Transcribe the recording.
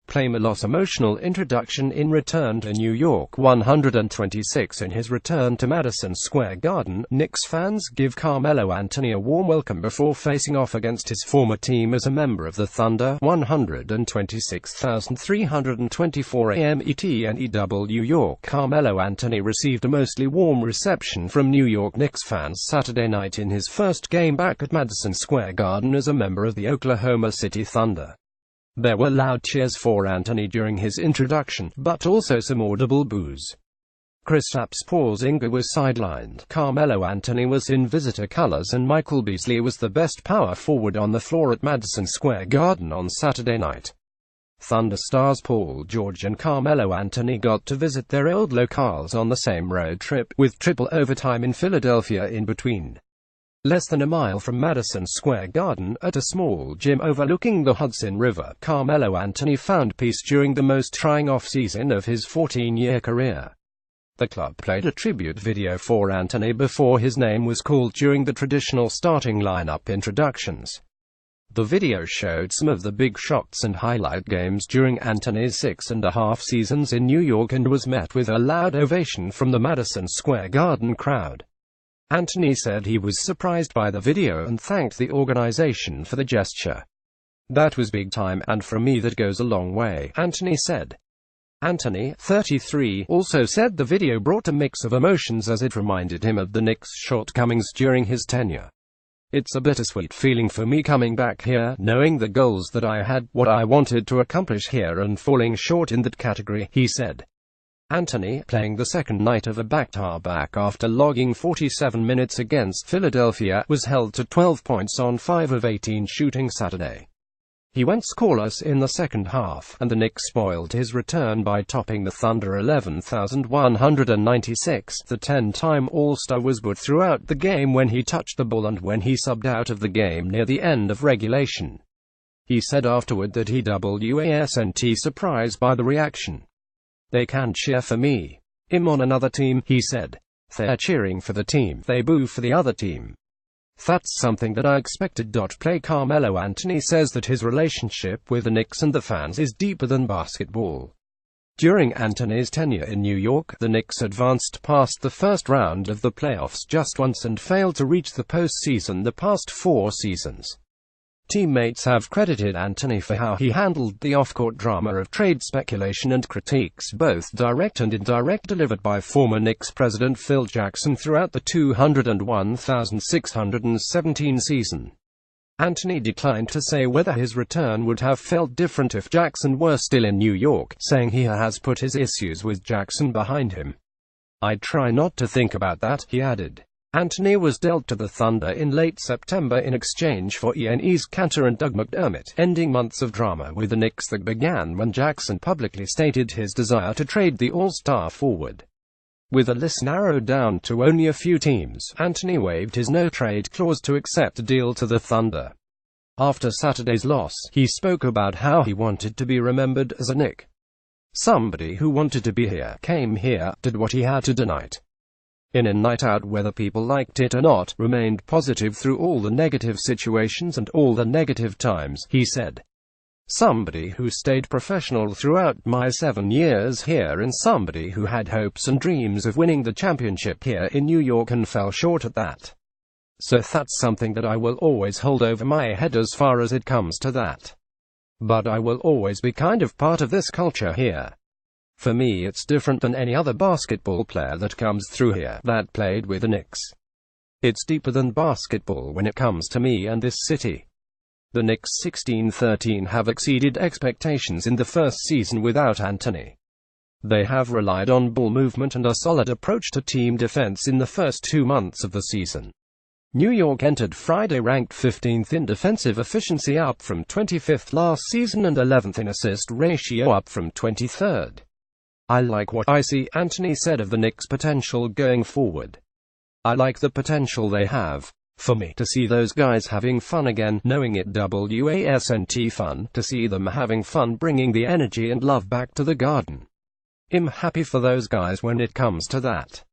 play Melo's emotional introduction in Return to New York 126. In his return to Madison Square Garden, Knicks fans give Carmelo Anthony a warm welcome before facing off against his former team as a member of the Thunder. 126,324 AM ET and EW York. Carmelo Anthony received a mostly warm reception from New York Knicks fans Saturday night in his first game back at Madison Square Garden as a member of the Oklahoma City Thunder. There were loud cheers for Anthony during his introduction, but also some audible boos. Kristaps Porzingis was sidelined. Carmelo Anthony was in visitor colors and Michael Beasley was the best power forward on the floor at Madison Square Garden on Saturday night. Thunder stars Paul George and Carmelo Anthony got to visit their old locales on the same road trip, with triple overtime in Philadelphia in between. Less than a mile from Madison Square Garden, at a small gym overlooking the Hudson River, Carmelo Anthony found peace during the most trying off-season of his 14-year career. The club played a tribute video for Anthony before his name was called during the traditional starting lineup introductions. The video showed some of the big shots and highlight games during Anthony's 6.5 seasons in New York and was met with a loud ovation from the Madison Square Garden crowd. Anthony said he was surprised by the video and thanked the organization for the gesture. "That was big time, and for me that goes a long way," Anthony said. Anthony, 33, also said the video brought a mix of emotions as it reminded him of the Knicks' shortcomings during his tenure. "It's a bittersweet feeling for me coming back here, knowing the goals that I had, what I wanted to accomplish here and falling short in that category," he said. Anthony, playing the second night of a back-to-back after logging 47 minutes against Philadelphia, was held to 12 points on 5 of 18 shooting Saturday. He went scoreless in the second half, and the Knicks spoiled his return by topping the Thunder 11,196. The 10-time All-Star was booed throughout the game when he touched the ball and when he subbed out of the game near the end of regulation. He said afterward that he wasn't surprised by the reaction. "They can't cheer for me. I'm on another team," he said. "They're cheering for the team, they boo for the other team. That's something that I expected." Play Carmelo Anthony says that his relationship with the Knicks and the fans is deeper than basketball. During Anthony's tenure in New York, the Knicks advanced past the first round of the playoffs just once and failed to reach the postseason the past 4 seasons. Teammates have credited Anthony for how he handled the off-court drama of trade speculation and critiques, both direct and indirect, delivered by former Knicks president Phil Jackson throughout the 201,617 season. Anthony declined to say whether his return would have felt different if Jackson were still in New York, saying he has put his issues with Jackson behind him. "I try not to think about that," he added. Anthony was dealt to the Thunder in late September in exchange for Enes Kanter and Doug McDermott, ending months of drama with the Knicks that began when Jackson publicly stated his desire to trade the All-Star forward. With a list narrowed down to only a few teams, Anthony waived his no-trade clause to accept a deal to the Thunder. After Saturday's loss, he spoke about how he wanted to be remembered as a Knick. "Somebody who wanted to be here, came here, did what he had to tonight. In a night out, whether people liked it or not, remained positive through all the negative situations and all the negative times," he said. "Somebody who stayed professional throughout my 7 years here and somebody who had hopes and dreams of winning the championship here in New York and fell short at that. So that's something that I will always hold over my head as far as it comes to that. But I will always be kind of part of this culture here. For me it's different than any other basketball player that comes through here, that played with the Knicks. It's deeper than basketball when it comes to me and this city." The Knicks 16-13 have exceeded expectations in the first season without Anthony. They have relied on ball movement and a solid approach to team defense in the first 2 months of the season. New York entered Friday ranked 15th in defensive efficiency, up from 25th last season, and 11th in assist ratio, up from 23rd. "I like what I see," Anthony said of the Knicks' potential going forward. "I like the potential they have. For me to see those guys having fun again, knowing it wasn't fun, to see them having fun bringing the energy and love back to the Garden. I'm happy for those guys when it comes to that."